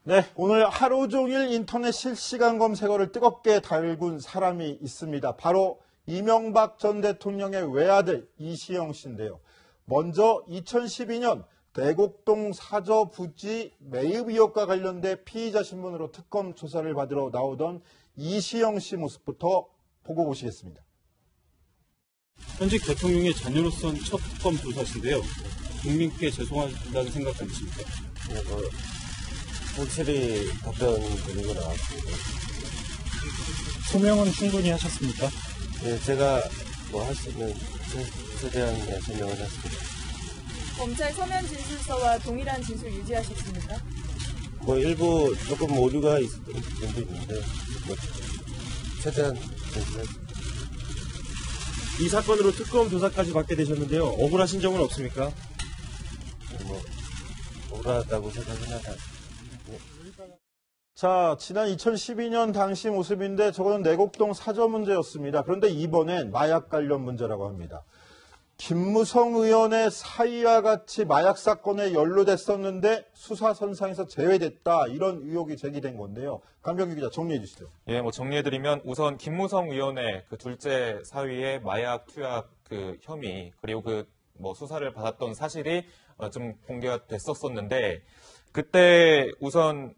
네, 오늘 하루 종일 인터넷 실시간 검색어를 뜨겁게 달군 사람이 있습니다. 바로 이명박 전 대통령의 외아들 이시영 씨인데요. 먼저 2012년 대곡동 사저 부지 매입 의혹과 관련돼 피의자 신분으로 특검 조사를 받으러 나오던 이시영 씨 모습부터 보고 보시겠습니다. 현직 대통령의 자녀로선 첫 특검 조사신데요. 국민께 죄송하다는 생각 드십니까? 확실히 답변드리고 나왔습니다. 소명은 충분히 하셨습니까? 네, 제가 할 수 있는 최대한 설명을 했습니다. 검찰 서면 진술서와 동일한 진술 유지하셨습니까? 일부 조금 오류가 있었던 부분도 있는데 최대한 진술했습니다. 이 사건으로 특검 조사까지 받게 되셨는데요. 억울하신 점은 없습니까? 억울하다고 생각은 하다. 자, 지난 2012년 당시 모습인데 저거는 내곡동 사저 문제였습니다. 그런데 이번엔 마약 관련 문제라고 합니다. 김무성 의원의 사위와 같이 마약 사건에 연루됐었는데 수사선상에서 제외됐다. 이런 의혹이 제기된 건데요. 강병규 기자 정리해 주시죠. 예, 정리해드리면 우선 김무성 의원의 그 둘째 사위의 마약 투약 혐의 그리고 수사를 받았던 사실이 좀 공개가 됐었었는데 그때 우선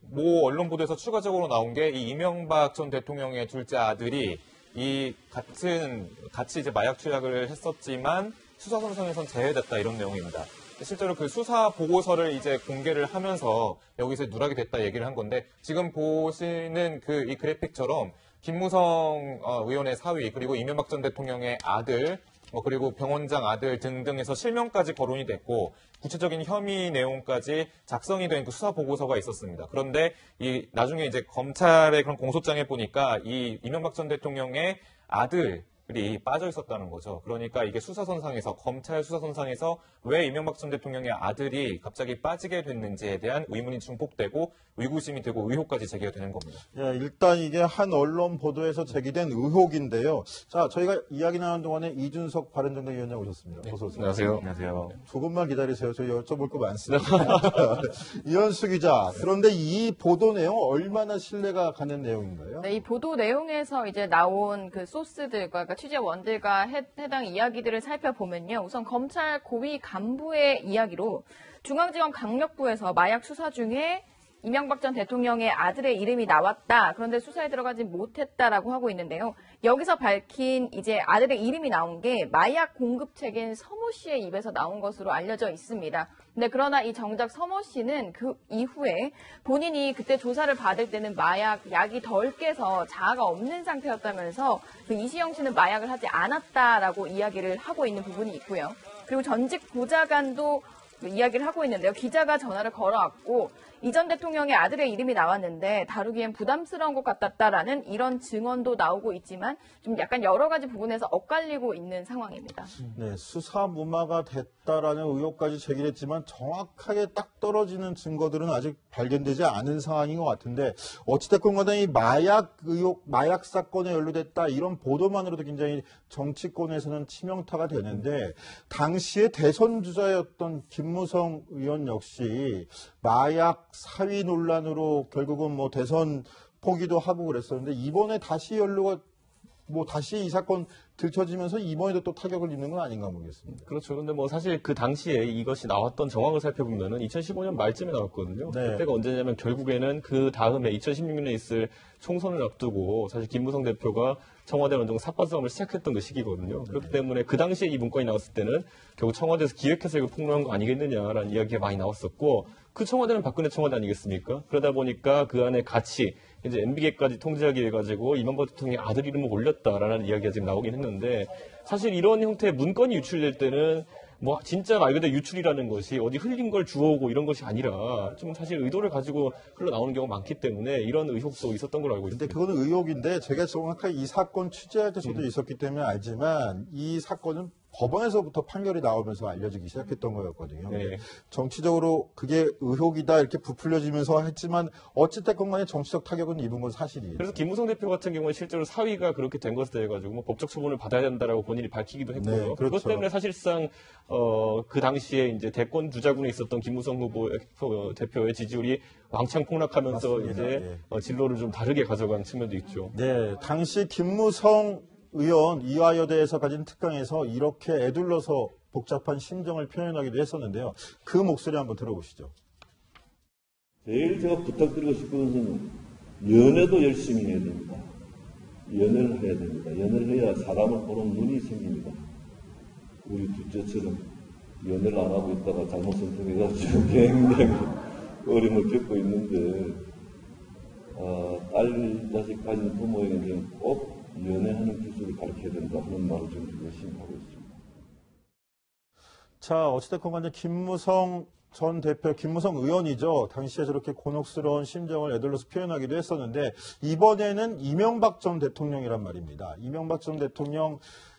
모 언론 보도에서 추가적으로 나온 게 이 이명박 전 대통령의 둘째 아들이 같이 이제 마약 투약을 했었지만 수사선상에선 제외됐다 이런 내용입니다. 실제로 그 수사 보고서를 이제 공개를 하면서 여기서 누락이 됐다 얘기를 한 건데 지금 보시는 이 그래픽처럼 김무성 의원의 사위 그리고 이명박 전 대통령의 아들 그리고 병원장 아들 등등에서 실명까지 거론이 됐고 구체적인 혐의 내용까지 작성이 된 그 수사 보고서가 있었습니다. 그런데 나중에 이제 검찰의 그런 공소장에 보니까 이 이명박 전 대통령의 아들이 빠져 있었다는 거죠. 그러니까 이게 검찰 수사선상에서 왜 이명박 전 대통령의 아들이 갑자기 빠지게 됐는지에 대한 의문이 증폭되고 의구심이 되고 의혹까지 제기가 되는 겁니다. 예, 일단 이게 한 언론 보도에서 제기된 의혹인데요. 자, 저희가 이야기 나눈 동안에 이준석 바른정당위원장 오셨습니다. 네. 어서 오세요. 안녕하세요. 안녕하세요. 조금만 기다리세요. 저희 여쭤볼 거 많습니다. 이현수 기자, 그런데 이 보도 내용 얼마나 신뢰가 가는 내용인가요? 네, 이 보도 내용에서 이제 나온 그 소스들과 그러니까 취재원들과 해당 이야기들을 살펴보면요. 우선 검찰 고위 간부의 이야기로 중앙지검 강력부에서 마약 수사 중에 이명박 전 대통령의 아들의 이름이 나왔다. 그런데 수사에 들어가지 못했다라고 하고 있는데요. 여기서 밝힌 이제 아들의 이름이 나온 게 마약 공급책인 서모 씨의 입에서 나온 것으로 알려져 있습니다. 근데 그러나 이 정작 서모 씨는 그 이후에 본인이 그때 조사를 받을 때는 약이 덜 깨서 자아가 없는 상태였다면서 이시영 씨는 마약을 하지 않았다라고 이야기를 하고 있는 부분이 있고요. 그리고 전직 보좌관도 이야기를 하고 있는데요. 기자가 전화를 걸어왔고 이 전 대통령의 아들의 이름이 나왔는데 다루기엔 부담스러운 것 같았다라는 이런 증언도 나오고 있지만 좀 약간 여러 가지 부분에서 엇갈리고 있는 상황입니다. 네, 수사 무마가 됐다라는 의혹까지 제기됐지만 정확하게 딱 떨어지는 증거들은 아직 발견되지 않은 상황인 것 같은데 어찌됐건 간에 이 마약 의혹, 마약 사건에 연루됐다 이런 보도만으로도 굉장히 정치권에서는 치명타가 되는데 당시에 대선 주자였던 김무성 의원 역시 마약 사위 논란으로 결국은 대선 포기도 하고 그랬었는데 이번에 다시 연루가 다시 이 사건 들춰지면서 이번에도 또 타격을 입는 건 아닌가 모르겠습니다. 그렇죠. 근데 사실 그 당시에 이것이 나왔던 정황을 살펴보면은 2015년 말쯤에 나왔거든요. 네. 그때가 언제냐면 결국에는 그 다음에 2016년에 있을 총선을 앞두고 사실 김무성 대표가 청와대 어느 정도 삿바싸움을 시작했던 그 시기거든요. 그렇기 때문에 그 당시에 이 문건이 나왔을 때는 결국 청와대에서 기획해서 이걸 폭로한 거 아니겠느냐라는 이야기가 많이 나왔었고 그 청와대는 박근혜 청와대 아니겠습니까? 그러다 보니까 그 안에 같이 이제 MB계까지 통제하기 위해 가지고 이명박 대통령의 아들 이름을 올렸다라는 이야기가 지금 나오긴 했는데 사실 이런 형태의 문건이 유출될 때는 진짜 말 그대로 유출이라는 것이 어디 흘린 걸 주워오고 이런 것이 아니라 좀 사실 의도를 가지고 흘러나오는 경우가 많기 때문에 이런 의혹도 있었던 걸로 알고 있습니다. 근데 그거는 의혹인데 제가 정확하게 이 사건 취재할 때 저도 있었기 때문에 알지만 이 사건은 법원에서부터 판결이 나오면서 알려지기 시작했던 거였거든요. 네. 정치적으로 그게 의혹이다 이렇게 부풀려지면서 했지만 어찌됐건 간에 정치적 타격은 입은 건 사실이에요. 그래서 김무성 대표 같은 경우는 실제로 사위가 그렇게 된 것에 대해 가지고 뭐 법적 처분을 받아야 된다라고 본인이 밝히기도 했고요. 네, 그렇죠. 그것 때문에 사실상 그 당시에 이제 대권 주자군에 있었던 김무성 후보 대표의 지지율이 왕창 폭락하면서 맞습니다. 이제 예. 진로를 좀 다르게 가져간 측면도 있죠. 네, 당시 김무성 의원 이화여대에서 가진 특강에서 이렇게 애둘러서 복잡한 심정을 표현하기도 했었는데요. 그 목소리 한번 들어보시죠. 제일 제가 부탁드리고 싶은 것은 연애도 열심히 해야 됩니다. 연애를 해야 됩니다. 연애를 해야 사람을 보는 눈이 생깁니다. 우리 둘째처럼 연애를 안 하고 있다가 잘못 선택해가지고 굉장히 어려움을 겪고 있는데 딸 자식 가진 부모에게는 꼭 연애하는 기술을 가르쳐야 된다 그런 말을 좀 열심히 하고 있습니다. 자, 어찌됐건 간에 김무성 전 대표, 김무성 의원이죠. 당시에 저렇게 곤혹스러운 심정을 애들러서 표현하기도 했었는데 이번에는 이명박 전 대통령이란 말입니다. 이명박 전 대통령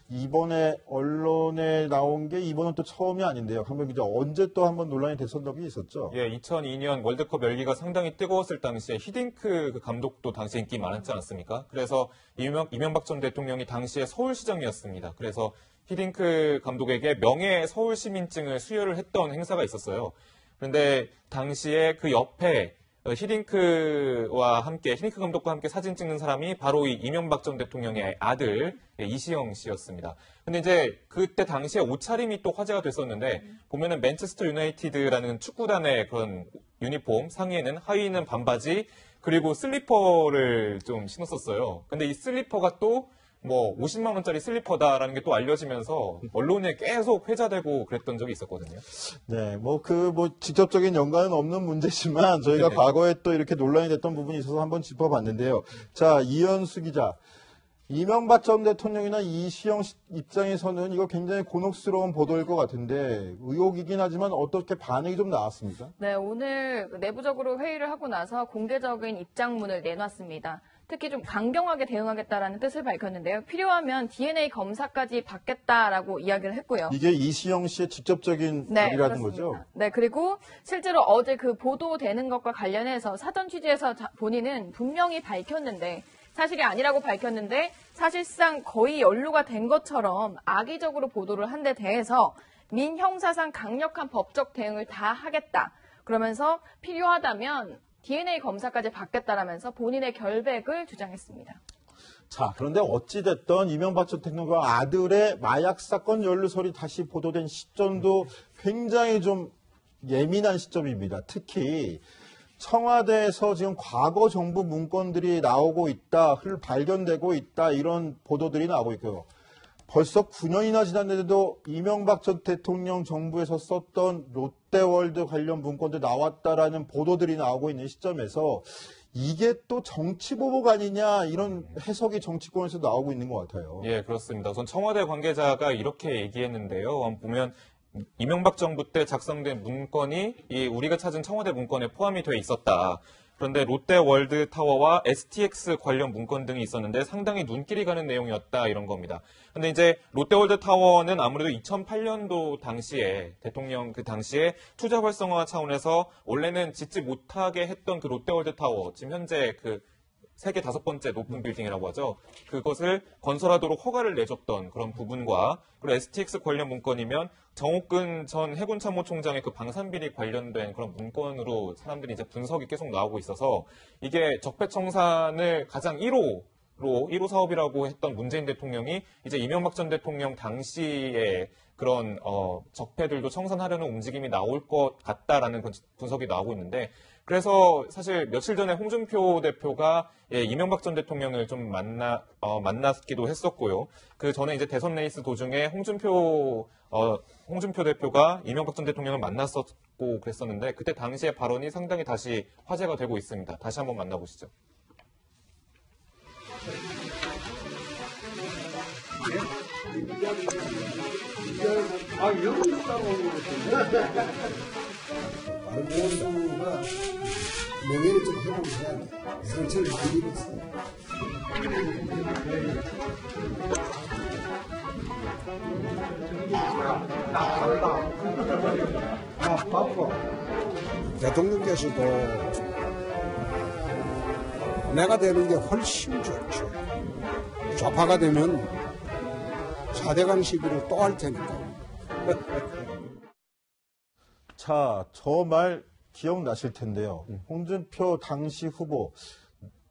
이번에 언론에 나온 게 이번은 또 처음이 아닌데요. 강병 기자, 언제 또 한번 논란이 됐었던 게 있었죠? 예, 2002년 월드컵 열기가 상당히 뜨거웠을 당시에 히딩크 그 감독도 당시 인기 많았지 않았습니까? 그래서 이명박 전 대통령이 당시에 서울시장이었습니다. 그래서 히딩크 감독에게 명예 서울시민증을 수여를 했던 행사가 있었어요. 그런데 당시에 그 옆에 히딩크 감독과 함께 사진 찍는 사람이 바로 이 이명박 전 대통령의 아들 이시영 씨였습니다. 근데 이제 그때 당시에 옷차림이 또 화제가 됐었는데 보면은 맨체스터 유나이티드라는 축구단의 그런 유니폼 상의에는 하의는 반바지 그리고 슬리퍼를 좀 신었었어요. 근데 이 슬리퍼가 또 뭐 50만 원짜리 슬리퍼다라는 게 또 알려지면서 언론에 계속 회자되고 그랬던 적이 있었거든요. 네, 직접적인 연관은 없는 문제지만 저희가 네. 과거에 또 이렇게 논란이 됐던 부분이 있어서 한번 짚어봤는데요. 자, 이현수 기자. 이명박 전 대통령이나 이시영 입장에서는 이거 굉장히 곤혹스러운 보도일 것 같은데 의혹이긴 하지만 어떻게 반응이 좀 나왔습니까? 네, 오늘 내부적으로 회의를 하고 나서 공개적인 입장문을 내놨습니다. 특히 좀 강경하게 대응하겠다라는 뜻을 밝혔는데요. 필요하면 DNA 검사까지 받겠다라고 이야기를 했고요. 이게 이시영 씨의 직접적인 말이라는 거죠? 네, 그리고 실제로 어제 그 보도되는 것과 관련해서 사전 취재에서 본인은 분명히 밝혔는데 사실이 아니라고 밝혔는데 사실상 거의 연루가 된 것처럼 악의적으로 보도를 한 데 대해서 민형사상 강력한 법적 대응을 다 하겠다. 그러면서 필요하다면 DNA 검사까지 받겠다라면서 본인의 결백을 주장했습니다. 자, 그런데 어찌됐든 이명박 전 대통령과 아들의 마약 사건 연루설이 다시 보도된 시점도 굉장히 좀 예민한 시점입니다. 특히 청와대에서 지금 과거 정부 문건들이 나오고 있다, 발견되고 있다 이런 보도들이 나오고 있고요. 벌써 9년이나 지났는데도 이명박 전 대통령 정부에서 썼던 롯데월드 관련 문건도 나왔다라는 보도들이 나오고 있는 시점에서 이게 또 정치보복 아니냐 이런 해석이 정치권에서 나오고 있는 것 같아요. 예, 그렇습니다. 우선 청와대 관계자가 이렇게 얘기했는데요. 보면 이명박 정부 때 작성된 문건이 우리가 찾은 청와대 문건에 포함이 돼 있었다. 그런데 롯데월드타워와 STX 관련 문건 등이 있었는데 상당히 눈길이 가는 내용이었다 이런 겁니다. 근데 이제 롯데월드타워는 아무래도 2008년도 당시에 대통령 그 당시에 투자 활성화 차원에서 원래는 짓지 못하게 했던 그 롯데월드타워 지금 현재 그 세계 5번째 높은 빌딩이라고 하죠. 그것을 건설하도록 허가를 내줬던 그런 부분과 그리고 STX 관련 문건이면 정옥근 전 해군참모총장의 그 방산비리 관련된 그런 문건으로 사람들이 이제 분석이 계속 나오고 있어서 이게 적폐청산을 가장 1호 사업이라고 했던 문재인 대통령이 이제 이명박 전 대통령 당시에 그런 적폐들도 청산하려는 움직임이 나올 것 같다라는 분석이 나오고 있는데 그래서 사실 며칠 전에 홍준표 대표가 이명박 전 대통령을 좀 만났기도 했었고요. 그 전에 이제 대선 레이스 도중에 홍준표 대표가 이명박 전 대통령을 만났었고 그랬었는데 그때 당시의 발언이 상당히 다시 화제가 되고 있습니다. 다시 한번 만나보시죠. 다른 교수가 명예를 좀 회복해야 상처를 드리고 있습니다. 대통령께서도 내가 되는 게 훨씬 좋죠. 좌파가 되면 4대강 시비를 또 할 테니까. 자, 저 말 기억나실 텐데요. 홍준표 당시 후보,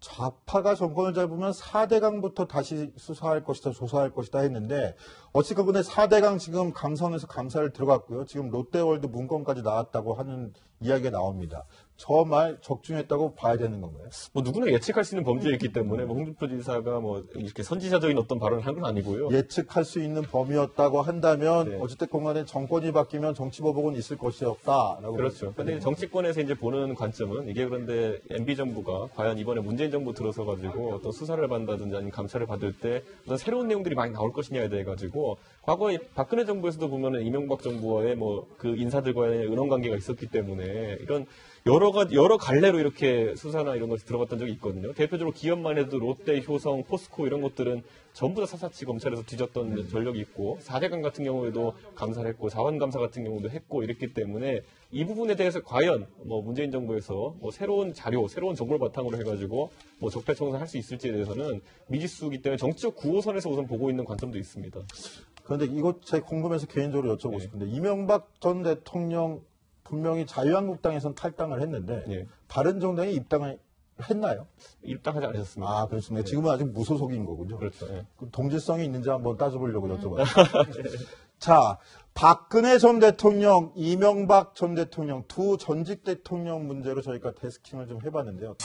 좌파가 정권을 잡으면 4대강부터 다시 수사할 것이다, 조사할 것이다 했는데, 어찌됐건 간에 4대강 지금 감사원에서 감사를 들어갔고요. 지금 롯데월드 문건까지 나왔다고 하는 이야기가 나옵니다. 저 말 적중했다고 봐야 되는 건가요? 뭐 누구나 예측할 수 있는 범죄였기 때문에 뭐 홍준표 지사가 뭐 이렇게 선지자적인 어떤 발언을 한 건 아니고요. 예측할 수 있는 범위였다고 한다면 네. 어쨌든 간에 정권이 바뀌면 정치보복은 있을 것이었다라고. 그렇죠. 근데 정치권에서 이제 보는 관점은 이게 그런데 MB 정부가 과연 이번에 문재인 정부 들어서 가지고 어떤 수사를 받는다든지 아니면 감찰을 받을 때 어떤 새로운 내용들이 많이 나올 것이냐에 대해 가지고 과거에 박근혜 정부에서도 보면은 이명박 정부와의 뭐 그 인사들과의 은원 관계가 있었기 때문에 이런 여러 갈래로 이렇게 수사나 이런 것에 들어갔던 적이 있거든요. 대표적으로 기업만 해도 롯데, 효성, 포스코 이런 것들은 전부 다 사사치 검찰에서 뒤졌던 전력이 있고 4대강 같은 경우에도 감사를 했고 자원감사 같은 경우도 했고 이랬기 때문에 이 부분에 대해서 과연 뭐 문재인 정부에서 뭐 새로운 자료, 새로운 정보를 바탕으로 해가지고 뭐 적폐청산 할 수 있을지에 대해서는 미지수이기 때문에 정치적 구호선에서 우선 보고 있는 관점도 있습니다. 그런데 이것 제가 궁금해서 개인적으로 여쭤보고 싶은데 이명박 전 대통령 분명히 자유한국당에선 탈당을 했는데 예. 바른정당이 입당을 했나요? 입당하지 않으셨습니다. 아, 그렇습니다. 지금은 아직 무소속인 거군요. 그렇죠. 예. 그 동질성이 있는지 한번 따져보려고 여쭤봤습니다. 자, 박근혜 전 대통령, 이명박 전 대통령 두 전직 대통령 문제로 저희가 데스킹을 좀 해봤는데요.